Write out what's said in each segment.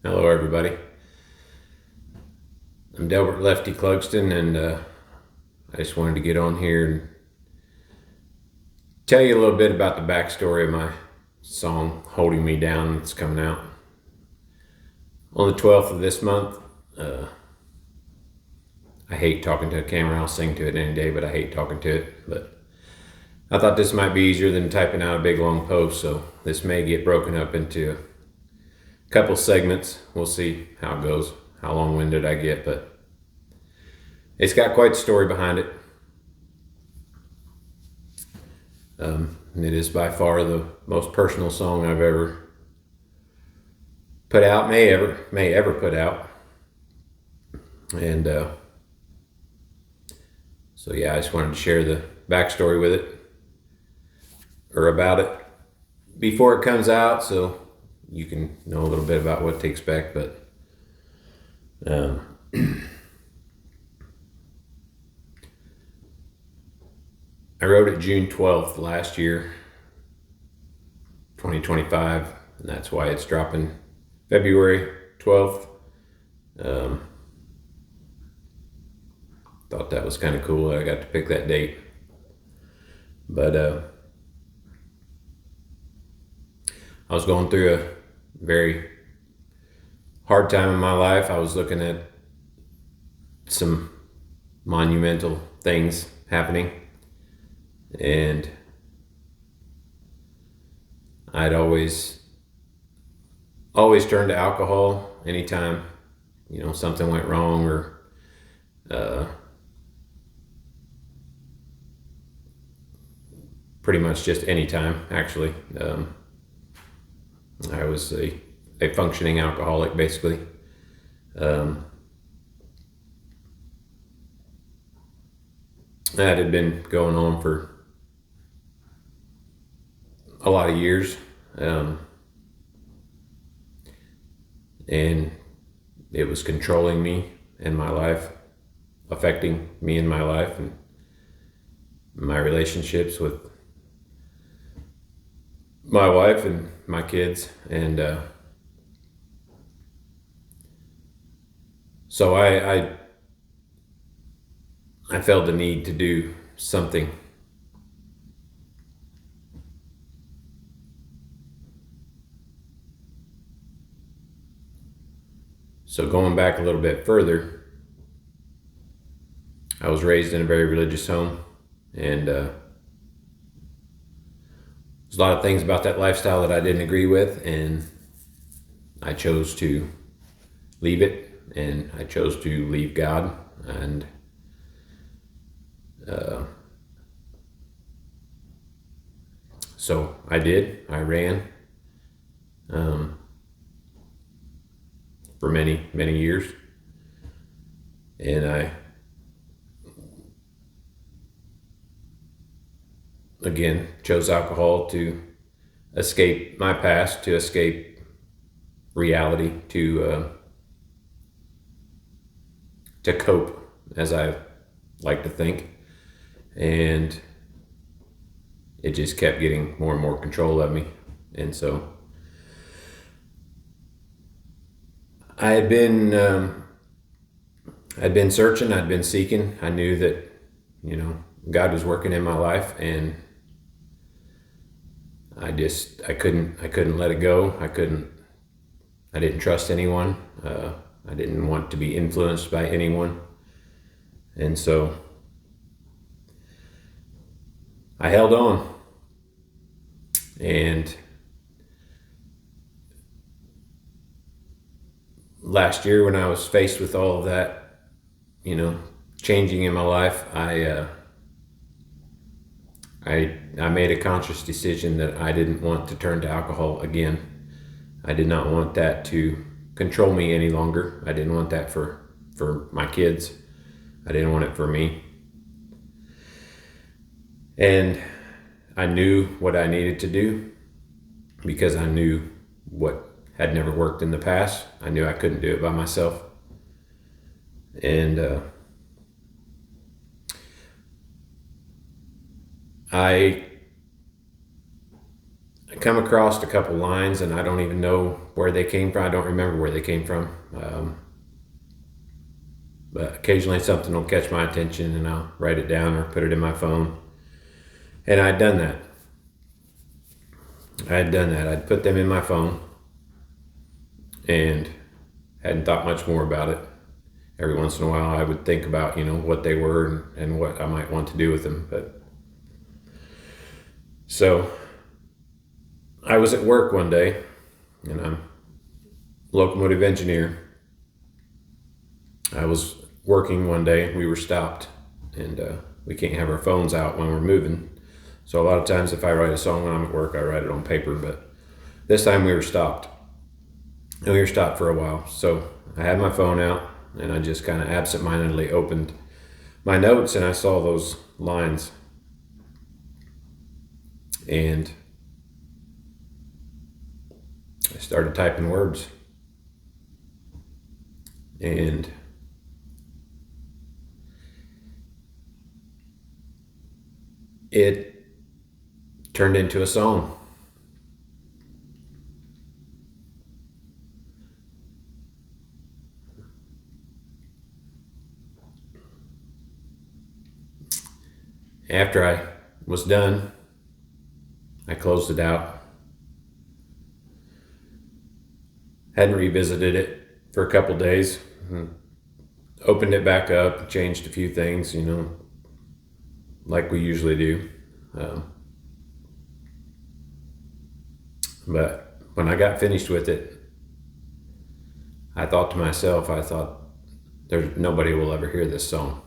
Hello, everybody. I'm Delbert Lefty Clugston, and I just wanted to get on here and tell you a little bit about the backstory of my song "Holding Me Down" that's coming out on the 12th of this month. I hate talking to a camera. I'll sing to it any day, but I hate talking to it. But I thought this might be easier than typing out a big long post, so this may get broken up into a couple segments. We'll see how it goes, how long-winded I get, but it's got quite the story behind it. It is by far the most personal song I've ever put out, may ever put out, and so yeah, I just wanted to share the backstory with it or about it before it comes out, so you can know a little bit about what to expect. But um, I wrote it June 12th last year, 2025, and that's why it's dropping February 12th. Um, Thought that was kind of cool. I got to pick that date. But I was going through a very hard time in my life. I was looking at some monumental things happening, and I'd always turned to alcohol anytime something went wrong, or uh, pretty much just anytime, actually. I was a functioning alcoholic, basically. Um, that had been going on for a lot of years, and it was controlling me in my life, affecting me in my life and my relationships with my wife and my kids. And so I felt the need to do something. So going back a little bit further, I was raised in a very religious home, and there's a lot of things about that lifestyle that I didn't agree with, and I chose to leave it, and I chose to leave God, and uh, so I did. I ran um, for many, many years, and I again chose alcohol to escape my past, to escape reality, to cope, as I like to think. And it just kept getting more and more control of me. And so I had been I'd been searching, I'd been seeking. I knew that God was working in my life, and I couldn't let it go. I didn't trust anyone. I didn't want to be influenced by anyone. And so I held on. And last year, when I was faced with all of that, changing in my life, I made a conscious decision that I didn't want to turn to alcohol again. I did not want that to control me any longer. I didn't want that for my kids. I didn't want it for me. And I knew what I needed to do, because I knew what had never worked in the past. I knew I couldn't do it by myself. And I come across a couple lines, and I don't even know where they came from. I don't remember where they came from. But occasionally something will catch my attention, and I'll write it down or put it in my phone. And I'd done that. I'd put them in my phone and hadn't thought much more about it. Every once in a while I would think about, what they were and what I might want to do with them. But so I was at work one day, and I'm a locomotive engineer. I was working one day, we were stopped, and we can't have our phones out when we're moving. So a lot of times if I write a song when I'm at work, I write it on paper, but this time we were stopped. And we were stopped for a while. So I had my phone out, and I just kind of absentmindedly opened my notes, and I saw those lines. And I started typing words. And it turned into a song. After I was done, I closed it out. Hadn't revisited it for a couple days. Opened it back up, changed a few things, like we usually do. But when I got finished with it, I thought to myself, nobody will ever hear this song.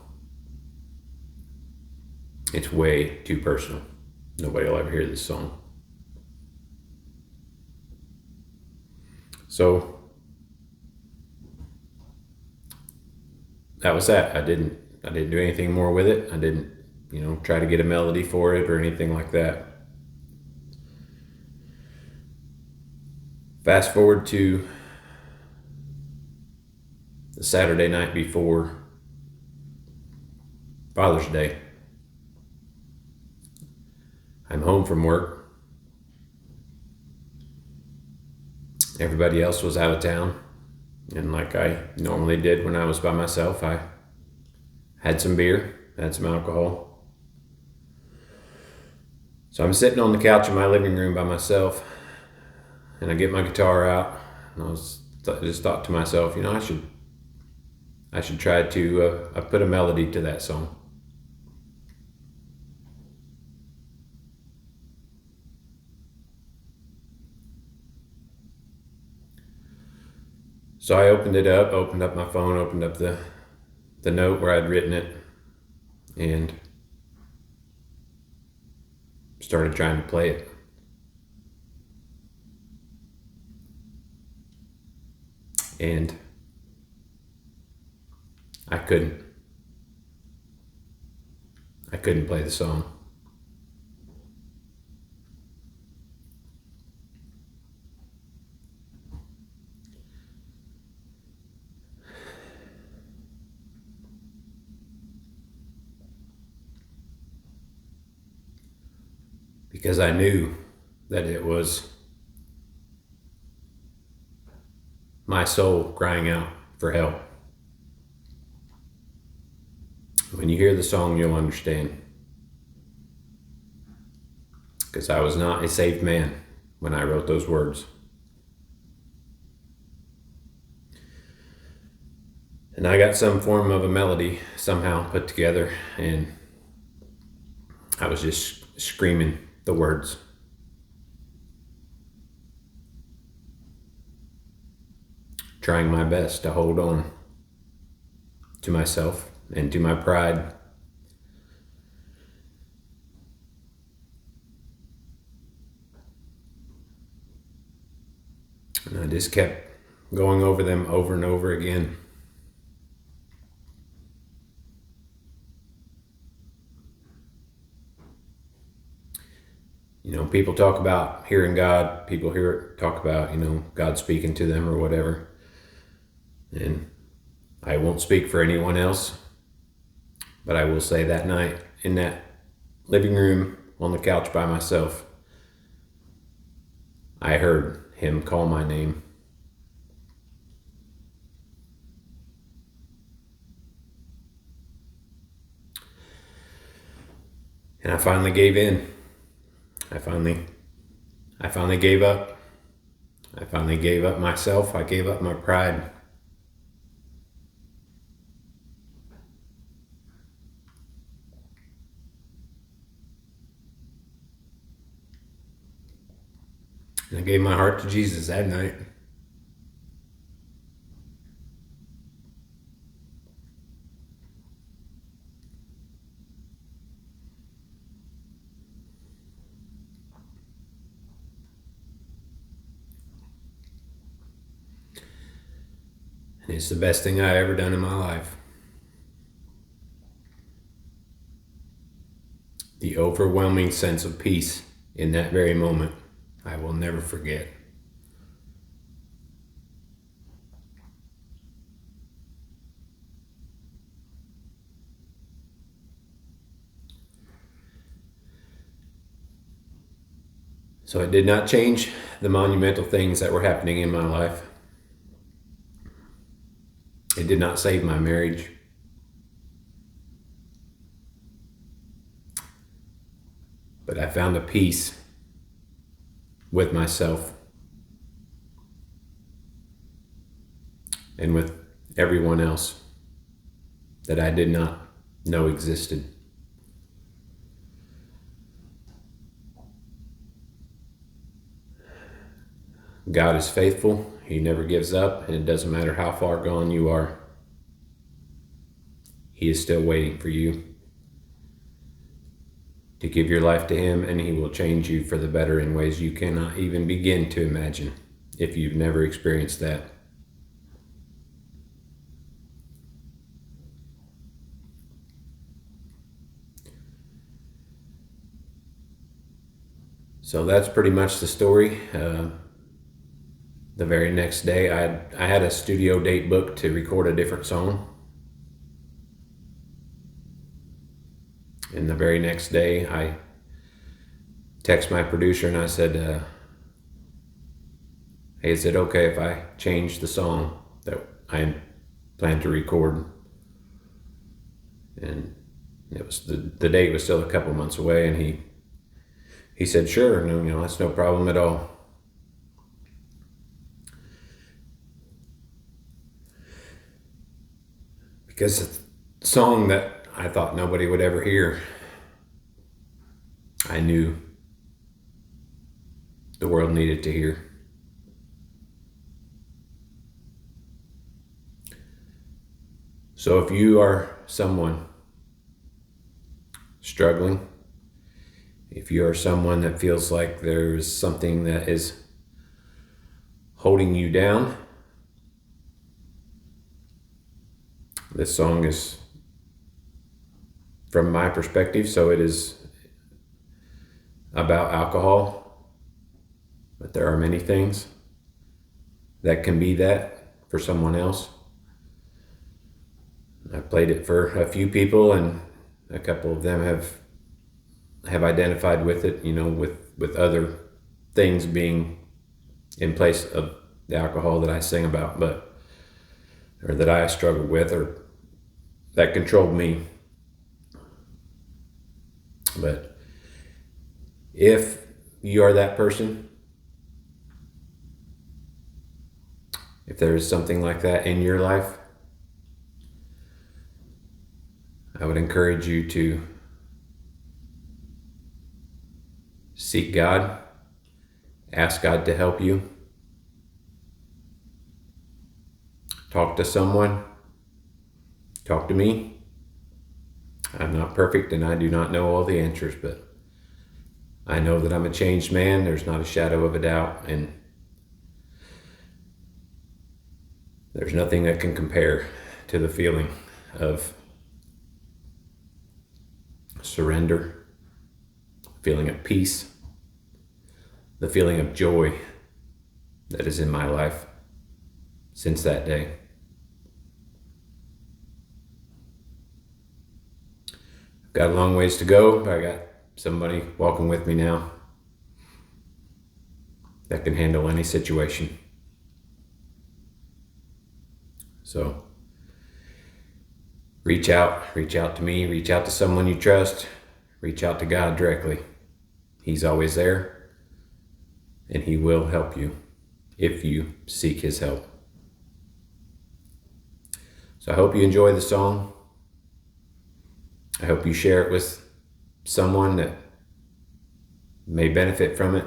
It's way too personal. Nobody will ever hear this song. So that was that. I didn't do anything more with it. I didn't, try to get a melody for it or anything like that. Fast forward to the Saturday night before Father's Day. I'm home from work. Everybody else was out of town. And like I normally did when I was by myself, I had some beer, had some alcohol. So I'm sitting on the couch in my living room by myself, and I get my guitar out, and I just thought to myself, I should try to put a melody to that song. So I opened up my phone, opened up the note where I'd written it, and started trying to play it. And I couldn't play the song. Because I knew that it was my soul crying out for help. When you hear the song, you'll understand. Because I was not a saved man when I wrote those words. And I got some form of a melody somehow put together, and I was just screaming the words. Trying my best to hold on to myself and to my pride. And I just kept going over them over and over again. People talk about hearing God. People talk about, God speaking to them or whatever. And I won't speak for anyone else, but I will say that night in that living room on the couch by myself, I heard him call my name. And I finally gave in. I finally gave up. I finally gave up myself. I gave up my pride. And I gave my heart to Jesus that night. And it's the best thing I ever done in my life. The overwhelming sense of peace in that very moment, I will never forget. So it did not change the monumental things that were happening in my life. It did not save my marriage. But I found a peace with myself and with everyone else that I did not know existed. God is faithful. He never gives up, and it doesn't matter how far gone you are. He is still waiting for you to give your life to Him, and He will change you for the better in ways you cannot even begin to imagine if you've never experienced that. So that's pretty much the story. The very next day, I had a studio date booked to record a different song. And the very next day, I text my producer and I said, hey, is it okay if I change the song that I plan to record? And it was the date was still a couple months away, and he said, sure, no, that's no problem at all. Because it's a song that I thought nobody would ever hear. I knew the world needed to hear. So if you are someone struggling, if you are someone that feels like there's something that is holding you down, this song is from my perspective, so it is about alcohol, but there are many things that can be that for someone else. I played it for a few people, and a couple of them have identified with it, with other things being in place of the alcohol that I sing about, or that I struggled with, or that controlled me. But if you are that person, if there is something like that in your life, I would encourage you to seek God, ask God to help you, talk to someone, talk to me. I'm not perfect and I do not know all the answers, but I know that I'm a changed man. There's not a shadow of a doubt, and there's nothing that can compare to the feeling of surrender, feeling of peace, the feeling of joy that is in my life since that day. I've got a long ways to go, but I got somebody walking with me now. that can handle any situation. So reach out to me, reach out to someone you trust, reach out to God directly. He's always there, and He will help you if you seek His help. So I hope you enjoy the song. I hope you share it with someone that may benefit from it.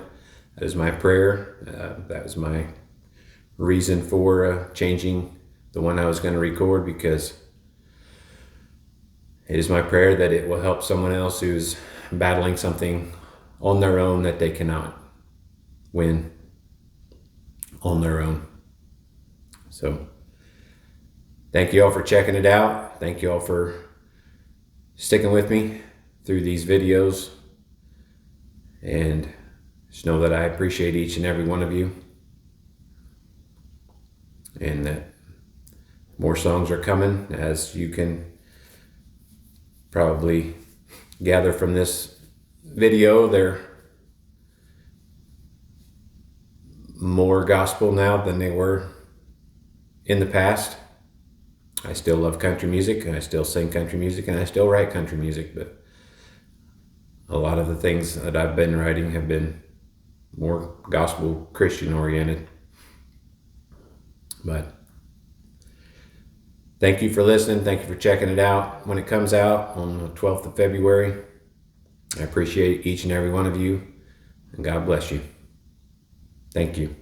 That is my prayer. That was my reason for changing the one I was going to record, because it is my prayer that it will help someone else who's battling something on their own that they cannot win on their own. So thank you all for checking it out. Thank you all for sticking with me through these videos. And just know that I appreciate each and every one of you. And that more songs are coming, as you can probably gather from this video. They're more gospel now than they were in the past. I still love country music, and I still sing country music, and I still write country music, but a lot of the things that I've been writing have been more gospel Christian oriented. But thank you for listening. Thank you for checking it out when it comes out on the 12th of February. I appreciate each and every one of you, and God bless you. Thank you.